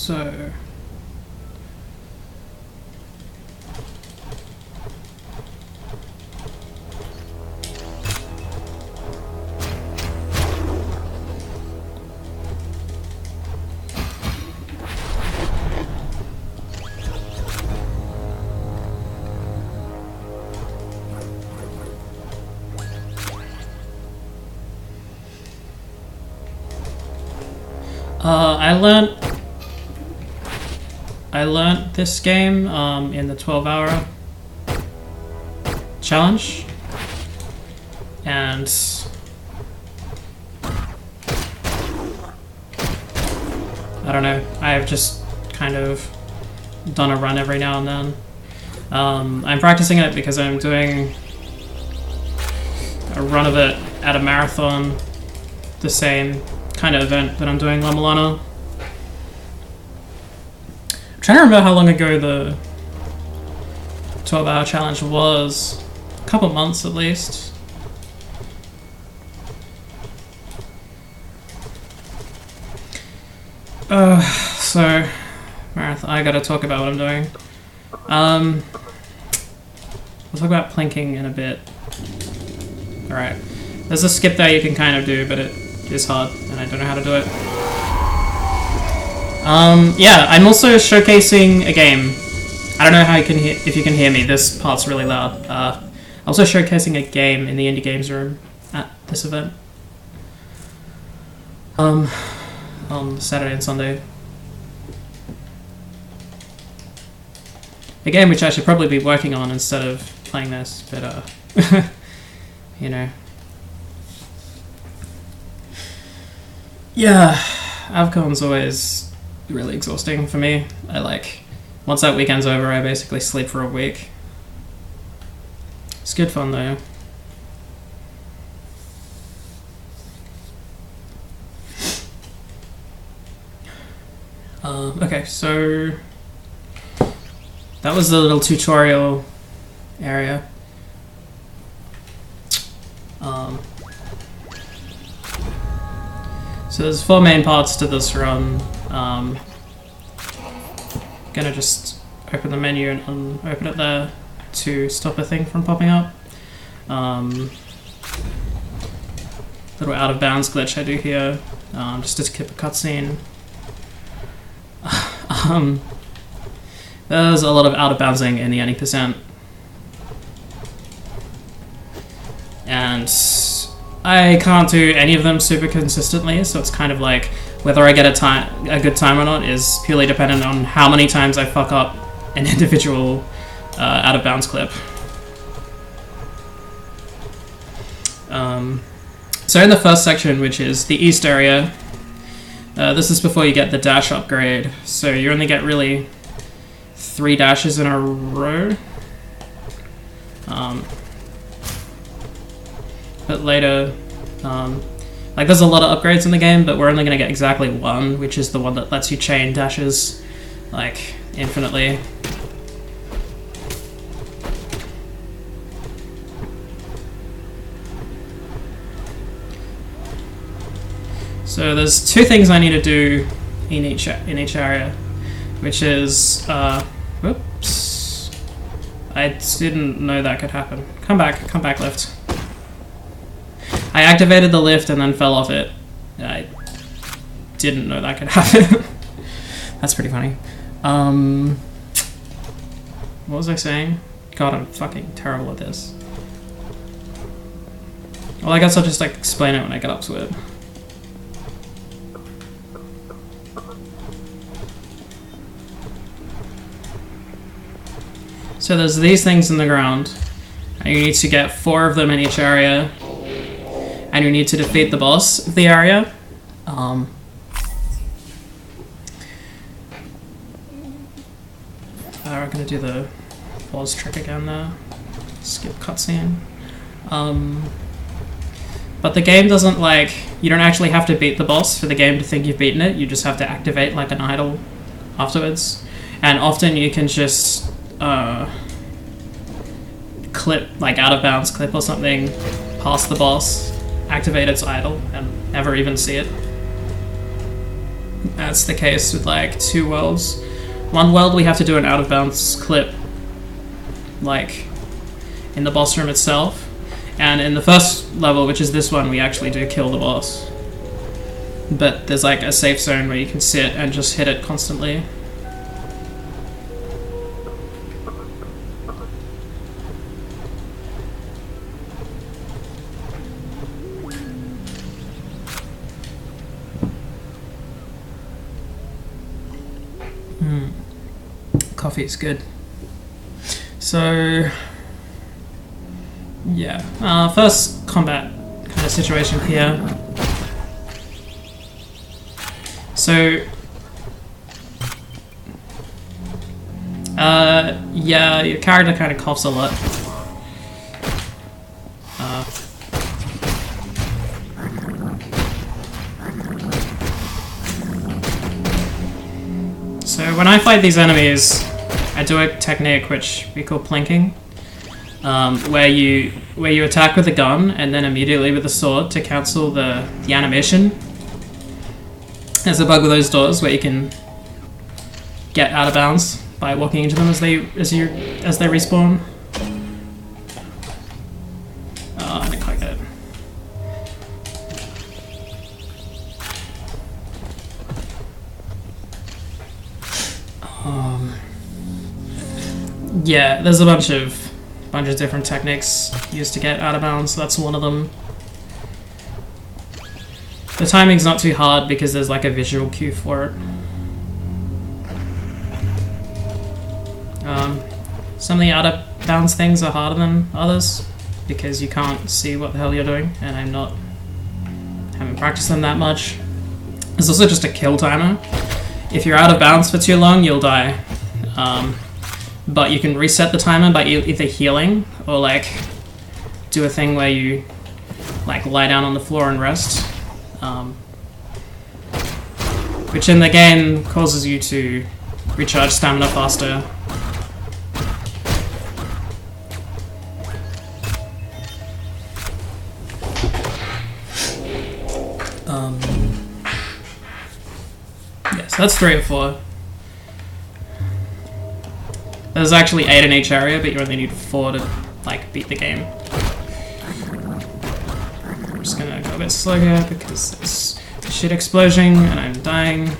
So... I learned this game in the 12-hour challenge, and I don't know, I've just kind of done a run every now and then. I'm practicing it because I'm doing a run of it at a marathon, the same kind of event that I'm doing La Milana. I'm trying to remember how long ago the 12-hour challenge was. A couple months at least. So marathon, I gotta talk about what I'm doing. We'll talk about plinking in a bit. Alright. There's a skip there you can kind of do, but it is hard, and I don't know how to do it. Yeah, I'm also showcasing a game. I don't know how you can if you can hear me. This part's really loud. Also showcasing a game in the indie games room at this event. On Saturday and Sunday. A game which I should probably be working on instead of playing this, but you know. Yeah, AvCon's always really exhausting for me. Once that weekend's over, I basically sleep for a week. It's good fun though. Okay, so that was the little tutorial area. So there's 4 main parts to this run. Gonna just open the menu and open it there to stop a thing from popping up. Little out of bounds glitch I do here, just to skip a cutscene. There's a lot of out of bouncing in the any percent, and I can't do any of them super consistently, so it's kind of like whether I get a good time or not is purely dependent on how many times I fuck up an individual out of bounds clip. So in the first section, which is the east area, this is before you get the dash upgrade, so you only get really 3 dashes in a row. But later, there's a lot of upgrades in the game, but we're only going to get exactly 1, which is the one that lets you chain dashes, infinitely. So there's 2 things I need to do in each area, which is, whoops, I didn't know that could happen. Come back lift. I activated the lift and then fell off it. I didn't know that could happen. That's pretty funny. What was I saying? God, I'm fucking terrible at this. Well, I guess I'll just explain it when I get up to it. So there's these things in the ground, and you need to get 4 of them in each area, and you need to defeat the boss of the area. We're gonna do the pause trick again there. Skip cutscene. But the game doesn't you don't actually have to beat the boss for the game to think you've beaten it. You just have to activate an idol afterwards, and often you can just clip out of bounds clip or something past the boss, activate its idol, and never even see it. That's the case with like 2 worlds. 1 world we have to do an out of bounds clip, like in the boss room itself, and in the first level, which is this one, we actually do kill the boss. But there's like a safe zone where you can sit and just hit it constantly. Coffee is good. So yeah, first combat kind of situation here. So yeah, your character kind of coughs a lot. So when I fight these enemies, I do a technique which we call plinking, where you attack with a gun and then immediately with a sword to cancel the animation. There's a bug with those doors where you can get out of bounds by walking into them as they respawn. Oh, I didn't quite get it. Yeah, there's a bunch of different techniques used to get out of bounds. That's one of them. The timing's not too hard because there's like a visual cue for it. Some of the out of bounds things are harder than others because you can't see what the hell you're doing, and haven't practiced them that much. There's also just a kill timer. If you're out of bounds for too long, you'll die. But you can reset the timer by either healing or like do a thing where you like lie down on the floor and rest, which in the game causes you to recharge stamina faster. Yeah, so that's 3 or 4. There's actually 8 in each area, but you only need 4 to like beat the game. I'm just gonna go a bit slow here because there's a shit explosion and I'm dying.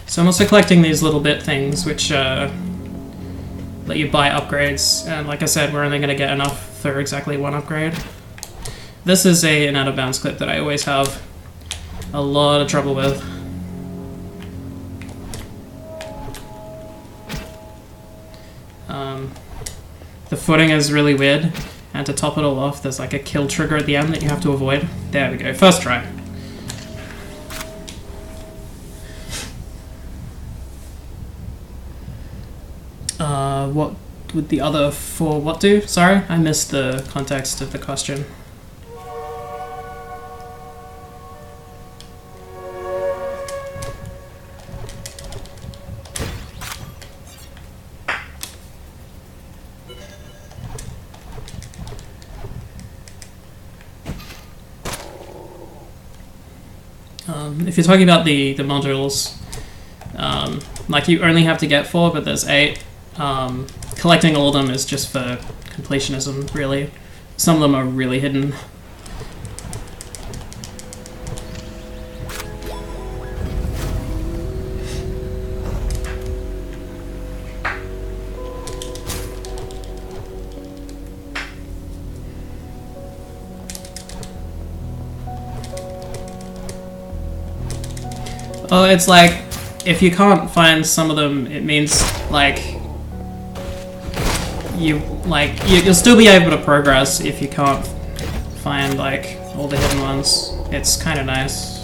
So I'm also collecting these little bit things which let you buy upgrades, and like I said, we're only going to get enough for exactly 1 upgrade. This is an out of bounds clip that I always have a lot of trouble with. The footing is really weird, and to top it all off, there's like a kill trigger at the end that you have to avoid. There we go, first try. What would the other 4 what do? Sorry, I missed the context of the question. If you're talking about the modules, like you only have to get 4, but there's 8. Collecting all of them is just for completionism, really. Some of them are really hidden. Well, it's like, if you can't find some of them, it means, like, you'll still be able to progress if you can't find, like, all the hidden ones. It's kind of nice.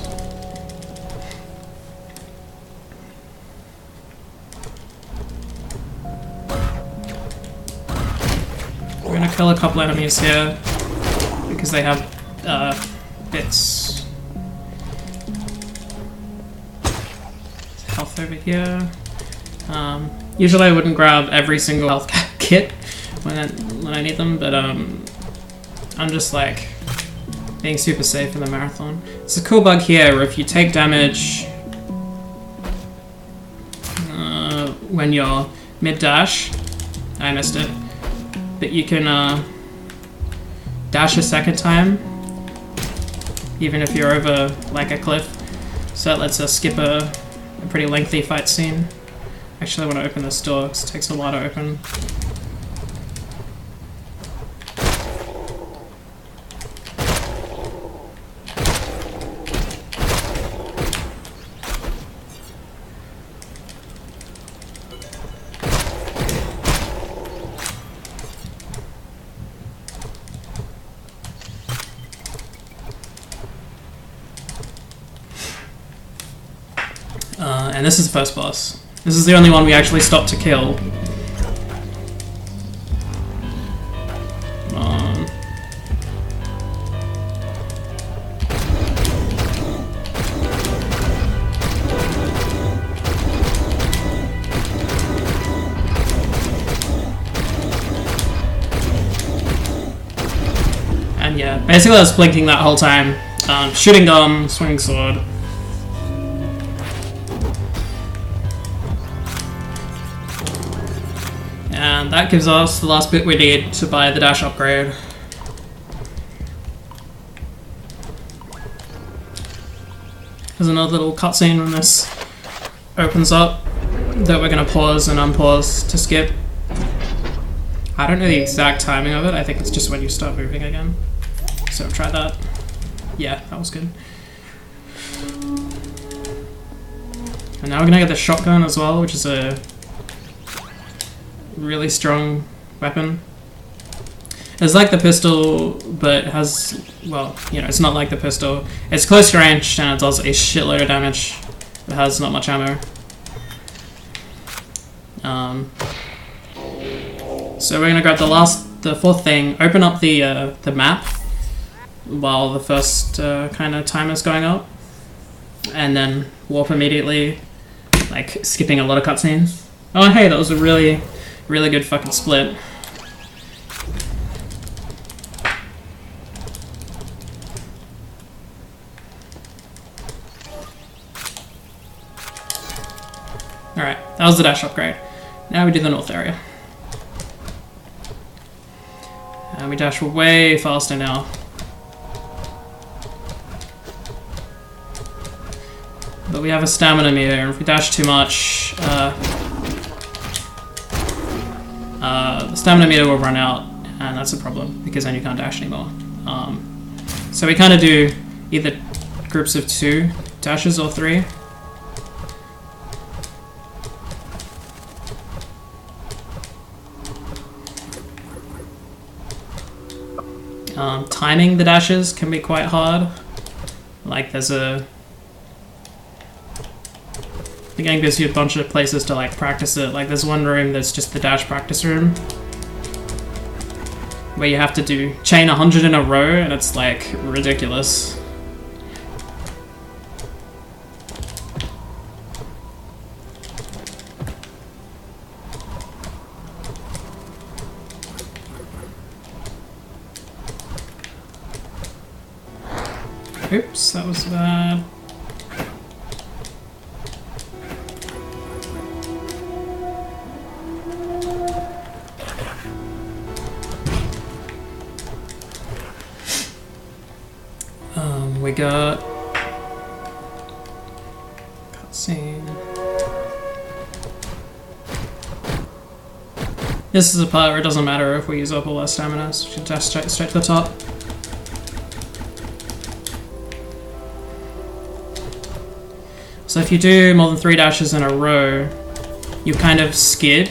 We're gonna kill a couple enemies here, because they have, bits. Health over here. Usually I wouldn't grab every single health kit when I need them, but I'm just like being super safe in the marathon. It's a cool bug here where if you take damage when you're mid-dash, I missed it, but you can dash a second time even if you're over like a cliff, so that lets us skip a pretty lengthy fight scene. Actually, I want to open this door because it takes a while to open. And this is the first boss. This is the only one we actually stopped to kill. And yeah, basically I was blinking that whole time. Shooting gun, swinging sword. And that gives us the last bit we need to buy the dash upgrade. There's another little cutscene when this opens up that we're going to pause and unpause to skip. I don't know the exact timing of it. I think it's just when you start moving again. So try that. Yeah, that was good. And now we're going to get the shotgun as well, which is a really strong weapon. It's like the pistol, but it has, well, you know, it's not like the pistol. It's close range and it does a shitload of damage. It has not much ammo. So we're gonna grab the fourth thing, open up the map while the first kind of timer's going up, and then warp immediately, like skipping a lot of cutscenes. Oh hey, that was a really good fucking split. Alright, that was the dash upgrade. Now we do the north area. And we dash way faster now. But we have a stamina meter, and if we dash too much, the stamina meter will run out, and that's a problem, because then you can't dash anymore. So we kind of do either groups of 2 dashes or 3. Timing the dashes can be quite hard. Like there's the game gives you a bunch of places to like practice it. Like there's one room that's just the dash practice room where you have to do chain 100 in a row, and it's like ridiculous. Oops, that was bad. We got cutscene. This is a part where it doesn't matter if we use up all our stamina, so we should dash straight to the top. So if you do more than 3 dashes in a row, you kind of skid,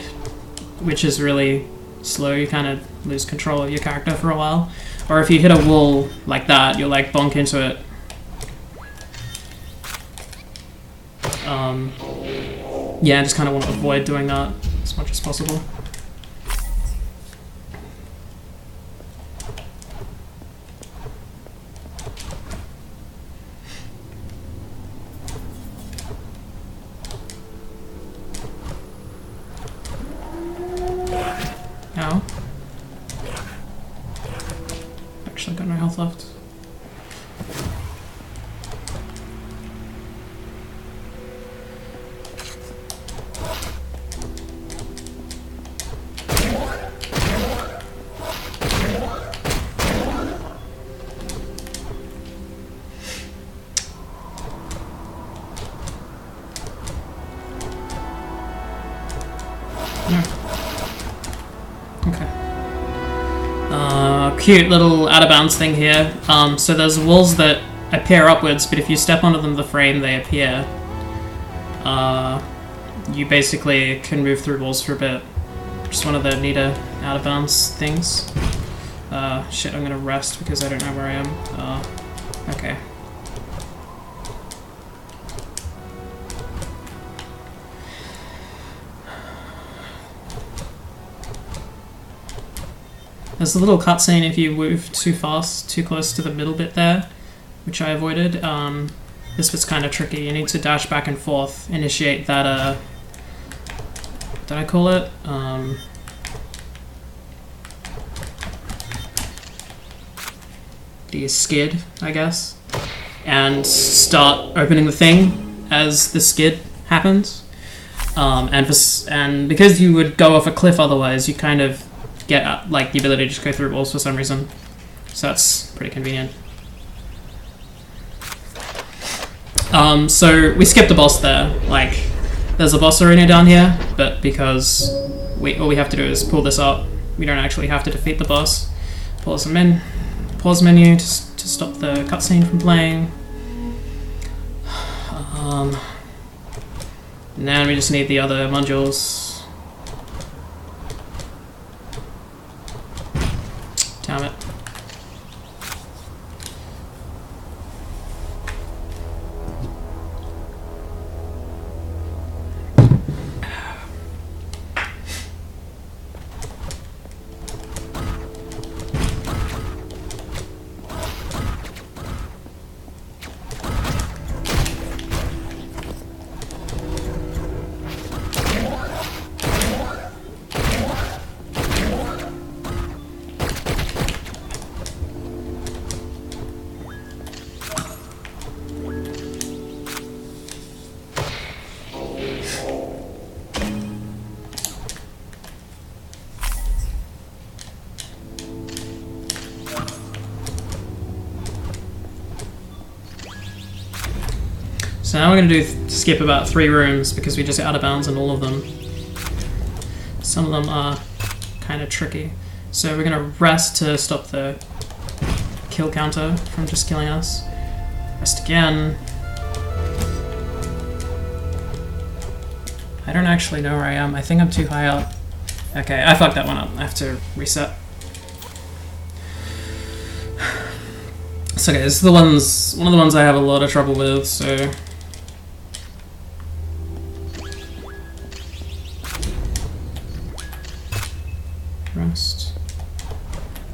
which is really slow. You kind of lose control of your character for a while. Or if you hit a wall like that, you'll like bonk into it. Yeah, I just kind of want to avoid doing that as much as possible. Ow. Actually got no health left. Cute little out of bounds thing here. So there's walls that appear upwards, but if you step onto them, the frame, they appear. You basically can move through walls for a bit. Just one of the neater out of bounds things. Shit, I'm gonna rest because I don't know where I am. Okay. There's a little cutscene if you move too fast, too close to the middle bit there, which I avoided. This bit's kind of tricky. You need to dash back and forth, initiate that, what did I call it? The skid, I guess, and start opening the thing as the skid happens. And because you would go off a cliff otherwise, you kind of get like the ability to just go through walls for some reason, so that's pretty convenient. So we skipped a boss there. Like, there's a boss arena down here, but because all we have to do is pull this up, we don't actually have to defeat the boss. Pause menu to stop the cutscene from playing. And then we just need the other modules. Damn it. So now we're going to skip about 3 rooms because we just got out of bounds on all of them. Some of them are kind of tricky. So we're going to rest to stop the kill counter from just killing us. Rest again. I don't actually know where I am. I think I'm too high up. Okay, I fucked that one up. I have to reset. So okay, this is one of the ones I have a lot of trouble with, so... Rest.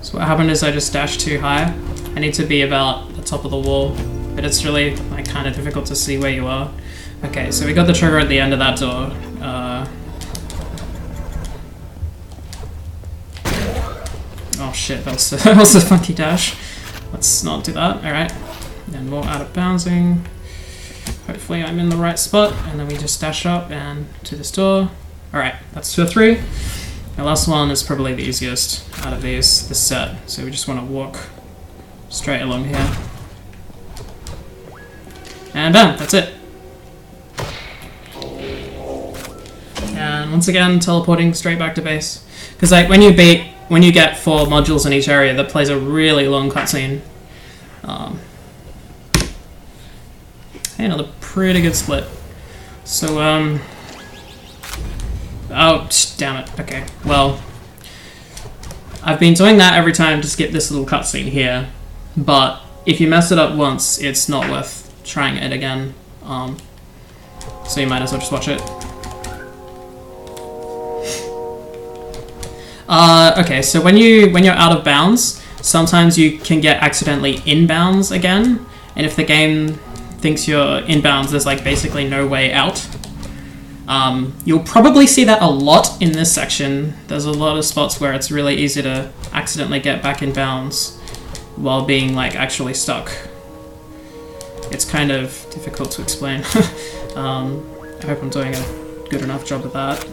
So what happened is I just dashed too high. I need to be about the top of the wall, but it's really like kind of difficult to see where you are. Okay, so we got the trigger at the end of that door. Oh shit, that was a funky dash. Let's not do that. Alright. And more out of bouncing. Hopefully I'm in the right spot, and then we just dash up and to this door. Alright, that's 2 or 3. The last one is probably the easiest out of this set, so we just want to walk straight along here. And bam, that's it. And once again, teleporting straight back to base. Because like when you get 4 modules in each area, that plays a really long cutscene. Hey, another pretty good split. So oh, damn it. Okay, well, I've been doing that every time to skip this little cutscene here, but if you mess it up once, it's not worth trying it again. So you might as well just watch it. Okay, so when you're out of bounds, sometimes you can get accidentally in bounds again, and if the game thinks you're in bounds, there's like basically no way out. You'll probably see that a lot in this section. There's a lot of spots where it's really easy to accidentally get back in bounds while being like actually stuck. It's kind of difficult to explain. I hope I'm doing a good enough job of that.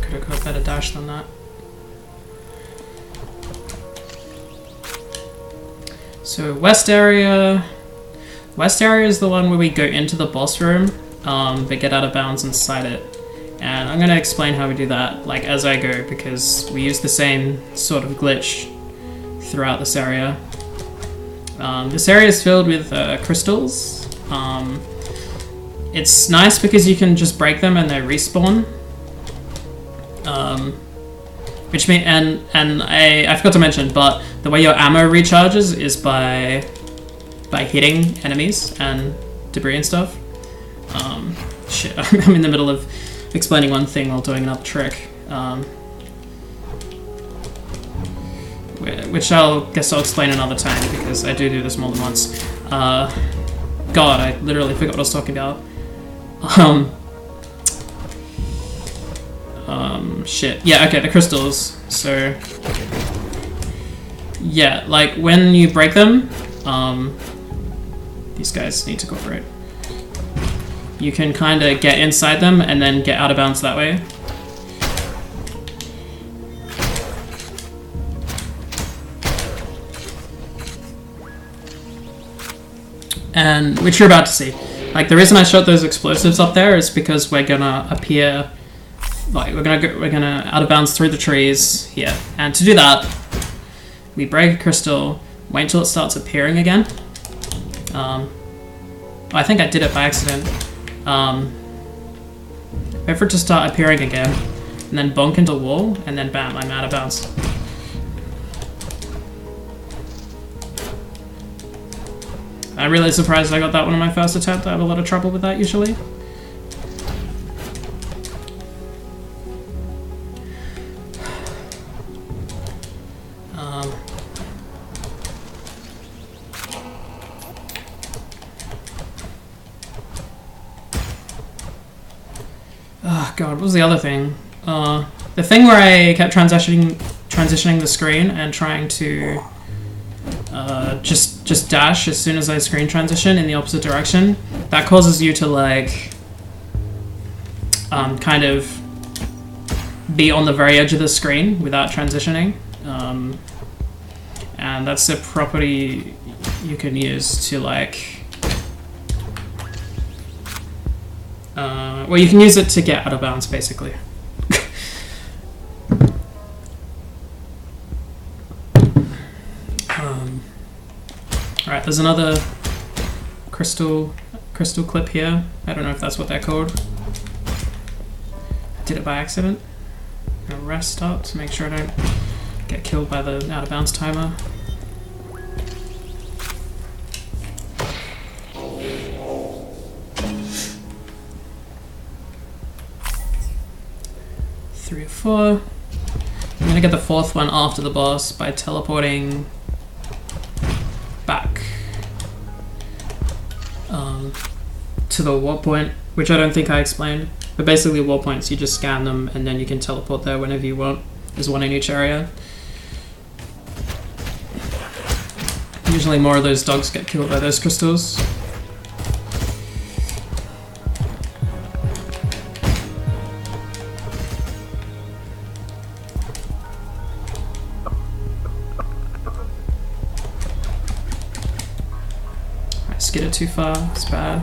Could have got a better dash than that. So West area is the one where we go into the boss room, but get out of bounds inside it. And I'm going to explain how we do that, like, as I go, because we use the same sort of glitch throughout this area. This area is filled with crystals. It's nice because you can just break them and they respawn. Which mean, and I forgot to mention, but the way your ammo recharges is by hitting enemies and debris and stuff. Shit, I'm in the middle of explaining one thing while doing another trick. Which guess I'll explain another time because I do this more than once. God, I literally forgot what I was talking about. Shit. Yeah, okay, the crystals. So, yeah, like when you break them, these guys need to cooperate. You can kind of get inside them and then get out of bounds that way. And which you're about to see. Like, the reason I shot those explosives up there is because we're gonna appear, like, we're gonna out of bounds through the trees here. And to do that, we break a crystal, wait until it starts appearing again. I think I did it by accident. Wait for it to start appearing again, and then bonk into the wall, and then bam, I'm out of bounds. I'm really surprised I got that one on my first attempt. I have a lot of trouble with that usually. Oh god, what was the other thing? The thing where I kept transitioning the screen and trying to just dash as soon as I screen transition in the opposite direction. That causes you to like kind of be on the very edge of the screen without transitioning. And that's a property you can use to like well, you can use it to get out of bounds, basically. Alright, there's another crystal clip here. I don't know if that's what they're called. I did it by accident. I'm gonna rest up to make sure I don't get killed by the out of bounds timer. Three or four. I'm gonna get the fourth one after the boss by teleporting back to the warp point, which I don't think I explained. But basically warp points, you just scan them and then you can teleport there whenever you want. There's one in each area. Usually more of those dogs get killed by those crystals. Get it too far, it's bad.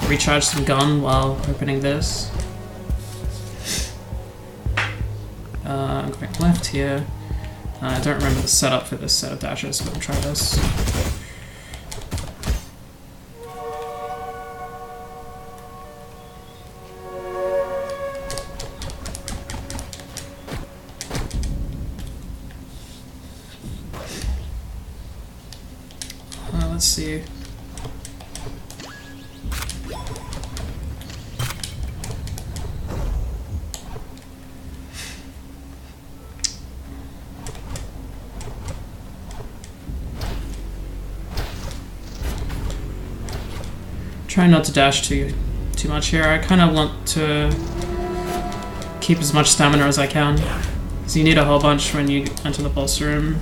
Recharge some gun while opening this. I'm going left here. I don't remember the setup for this set of dashes, but I'll try this. Let's see. Try not to dash too much here. I kind of want to keep as much stamina as I can, because you need a whole bunch when you enter the boss room,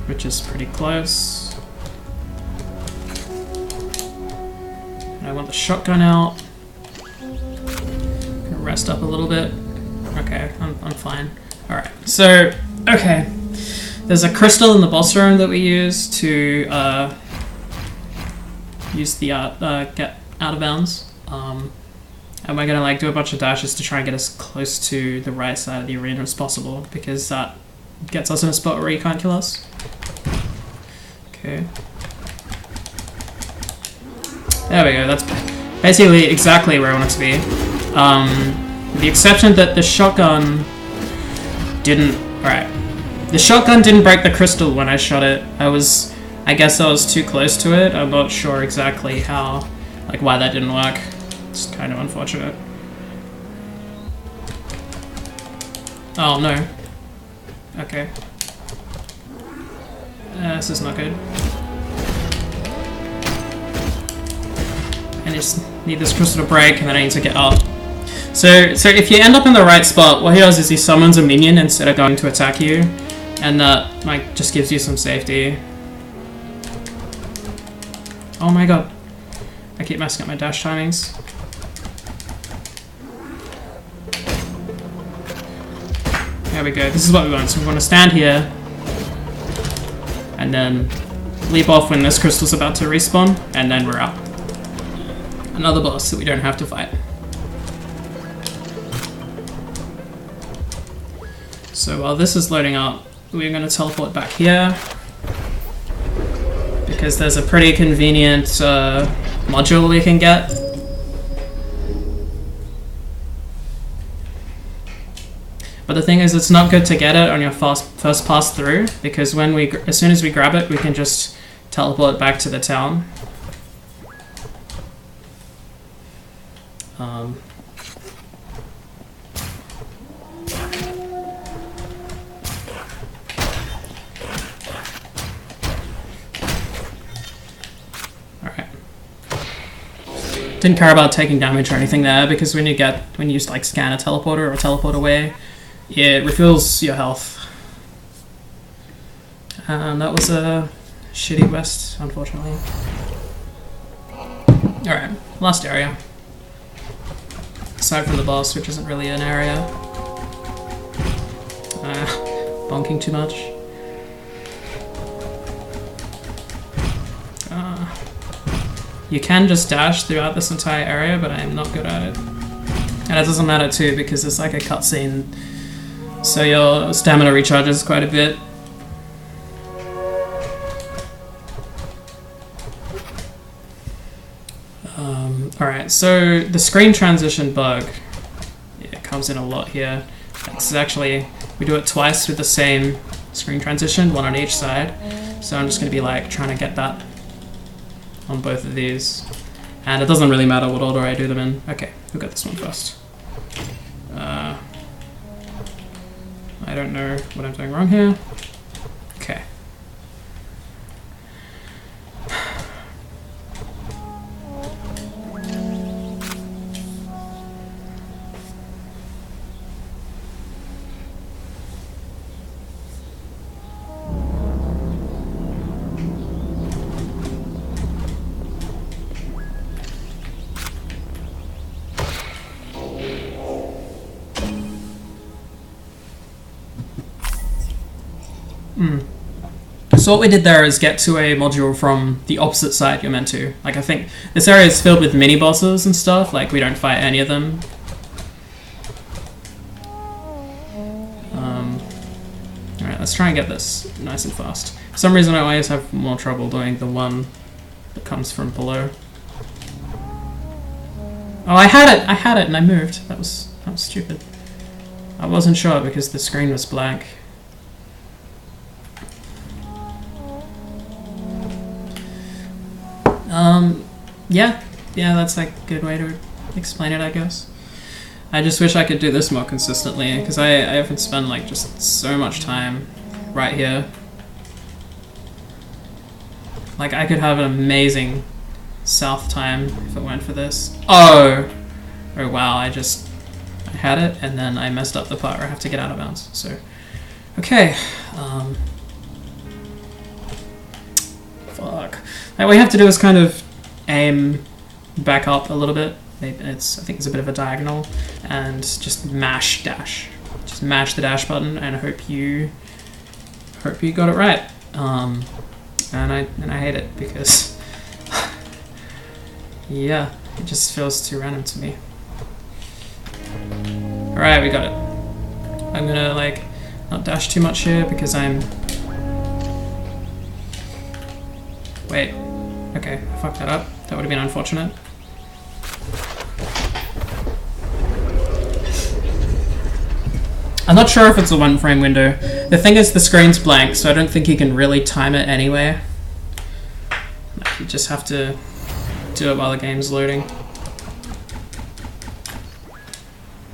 which is pretty close. And I want the shotgun out. Gonna rest up a little bit. Okay, I'm fine. Alright, so, okay. There's a crystal in the boss room that we use to use the get out of bounds. And we're gonna like do a bunch of dashes to try and get us close to the right side of the arena as possible, because that gets us in a spot where he can't kill us. Okay. There we go, that's basically exactly where I want it to be. With the exception that the shotgun didn't... Alright. The shotgun didn't break the crystal when I shot it. I guess I was too close to it. I'm not sure exactly how, like why that didn't work. It's kind of unfortunate. Oh no. Okay. This is not good. I just need this crystal to break and then I need to get up. So if you end up in the right spot, what he does is he summons a minion instead of going to attack you. And that like just gives you some safety. Oh my god. I keep messing up my dash timings. There we go. This is what we want. So we want to stand here and then leap off when this crystal's about to respawn, and then we're out. Another boss that we don't have to fight. So while this is loading up, we're going to teleport back here because there's a pretty convenient module we can get. But the thing is, it's not good to get it on your first pass through, because as soon as we grab it, we can just teleport back to the town. Didn't care about taking damage or anything there, because when you like scan a teleporter or teleport away, it refills your health. And that was a shitty quest, unfortunately. Alright, last area. Aside from the boss, which isn't really an area. Bonking too much. You can just dash throughout this entire area, but I am not good at it. And it doesn't matter too, because it's like a cutscene, so your stamina recharges quite a bit. Alright, so the screen transition bug, it comes in a lot here. It's actually, we do it twice with the same screen transition, one on each side. So I'm just going to be like trying to get that on both of these, and it doesn't really matter what order I do them in. Okay, we'll get this one first. I don't know what I'm doing wrong here. Okay. So what we did there is get to a module from the opposite side you're meant to. Like, I think this area is filled with mini bosses and stuff, like we don't fight any of them. Alright, let's try and get this nice and fast. For some reason I always have more trouble doing the one that comes from below. Oh, I had it and I moved. That was stupid. I wasn't sure because the screen was blank. Yeah, that's like a good way to explain it, I guess. I just wish I could do this more consistently, because I often spend like just so much time right here. Like, I could have an amazing south time if it weren't for this. Oh! Oh wow, I had it and then I messed up the part where I have to get out of bounds. So, okay. Fuck. What we have to do is kind of aim back up a little bit. Maybe I think it's a bit of a diagonal, and just mash dash. Just mash the dash button and hope you got it right. And I hate it because yeah, it just feels too random to me. Alright, we got it. I'm gonna like not dash too much here because I'm... Wait. Okay, I fucked that up. That would have been unfortunate. I'm not sure if it's a 1 frame window. The thing is the screen's blank, so I don't think you can really time it anyway. You just have to do it while the game's loading.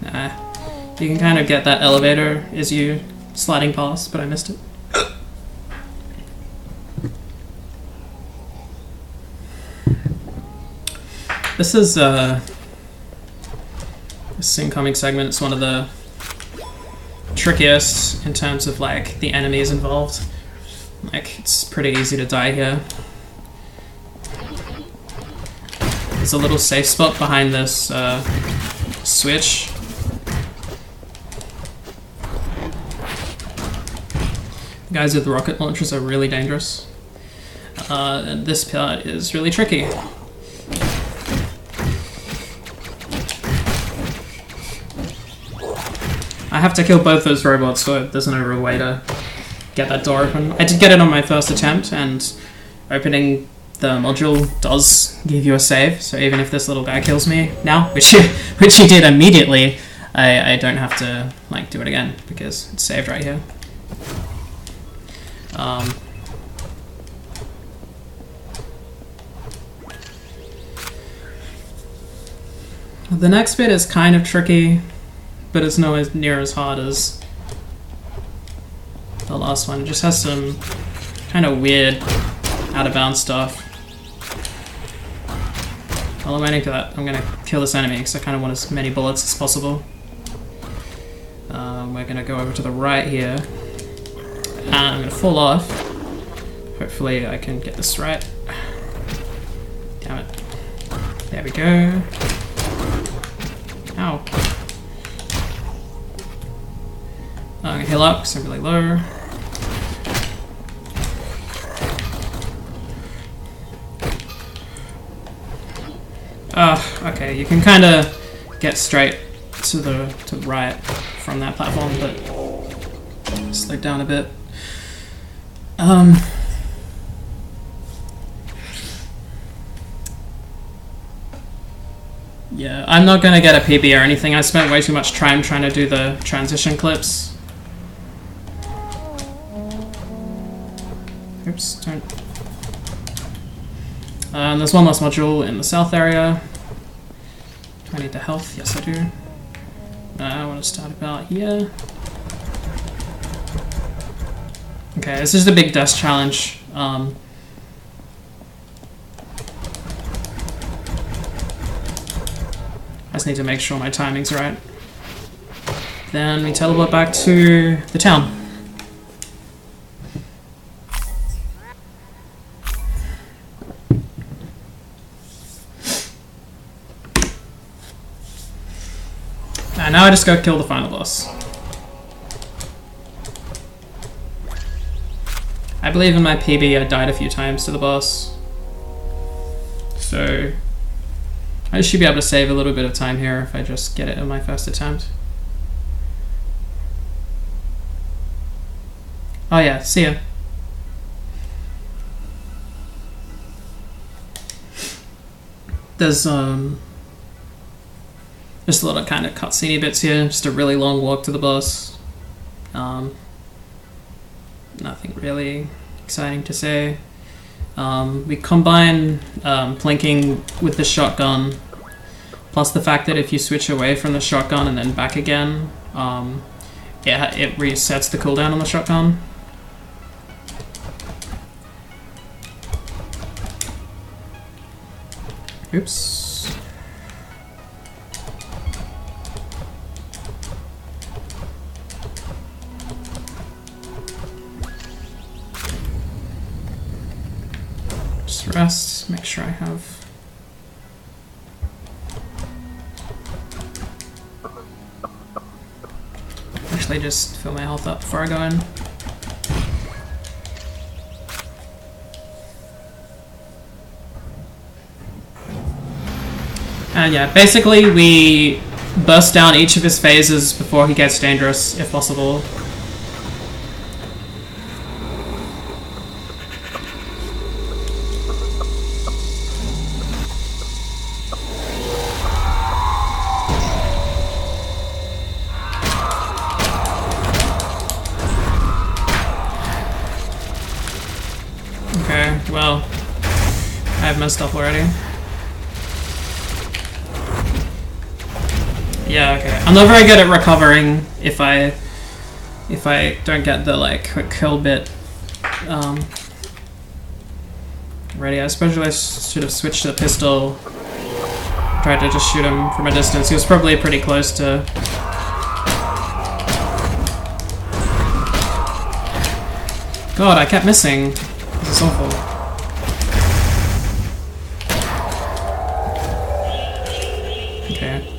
Nah. You can kind of get that elevator as you sliding past, but I missed it. This is this incoming segment. It's one of the trickiest in terms of like the enemies involved. Like it's pretty easy to die here. There's a little safe spot behind this switch. The guys with the rocket launchers are really dangerous. And this part is really tricky. I have to kill both those robots, so there's no real way to get that door open. I did get it on my first attempt, and opening the module does give you a save, so even if this little guy kills me now, which he did immediately, I don't have to like do it again, because it's saved right here. The next bit is kind of tricky, but it's nowhere near as hard as the last one. It just has some kind of weird out-of-bounds stuff. While I'm waiting for that, I'm going to kill this enemy because I kind of want as many bullets as possible. We're going to go over to the right here. And I'm going to fall off. Hopefully I can get this right. Damn it. There we go. Ow. I'm gonna heal up because I'm really low. Okay, you can kind of get straight to the right from that platform, but slow down a bit. Yeah, I'm not gonna get a PB or anything. I spent way too much time trying to do the transition clips. Oops, don't. There's one last module in the south area. Do I need the health? Yes, I do. I want to start about here. Okay, this is the big death challenge. I just need to make sure my timing's right. Then we teleport back to the town. And now I just go kill the final boss. I believe in my PB I died a few times to the boss. So I should be able to save a little bit of time here if I just get it in my first attempt. Oh yeah, see ya. There's just a lot of kind of cutscene bits here, just a really long walk to the boss. Nothing really exciting to say. We combine plinking with the shotgun, plus the fact that if you switch away from the shotgun and then back again, it resets the cooldown on the shotgun. Oops. Just rest, make sure I have... Actually just fill my health up before I go in. And yeah, basically we burst down each of his phases before he gets dangerous, if possible. Okay, well, I have messed up already. Yeah, okay. I'm not very good at recovering if I don't get the like quick kill bit ready. I suppose I should have switched to the pistol. Tried to just shoot him from a distance. He was probably pretty close to... God, I kept missing. This is awful. Okay.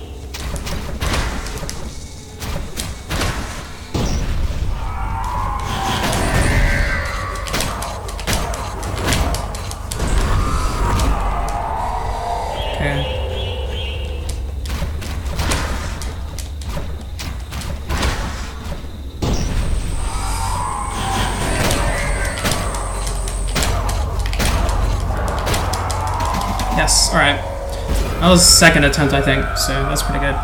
Yes, alright. That was second attempt, I think, so that's pretty good.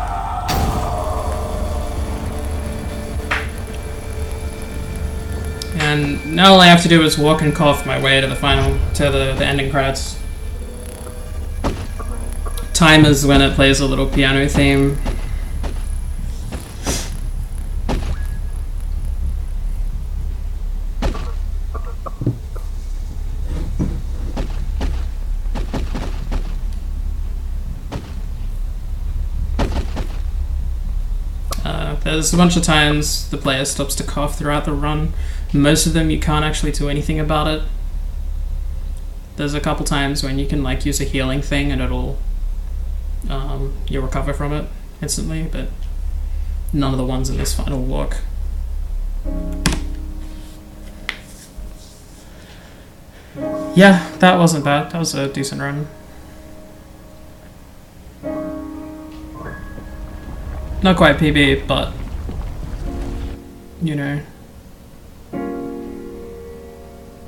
And now all I have to do is walk and cough my way to the final, to the ending credits. Time is when it plays a little piano theme. There's a bunch of times the player stops to cough throughout the run. Most of them you can't actually do anything about it. There's a couple times when you can like use a healing thing and it'll you'll recover from it instantly, but none of the ones in this final walk. Yeah, that wasn't bad. That was a decent run. Not quite PB, but you know.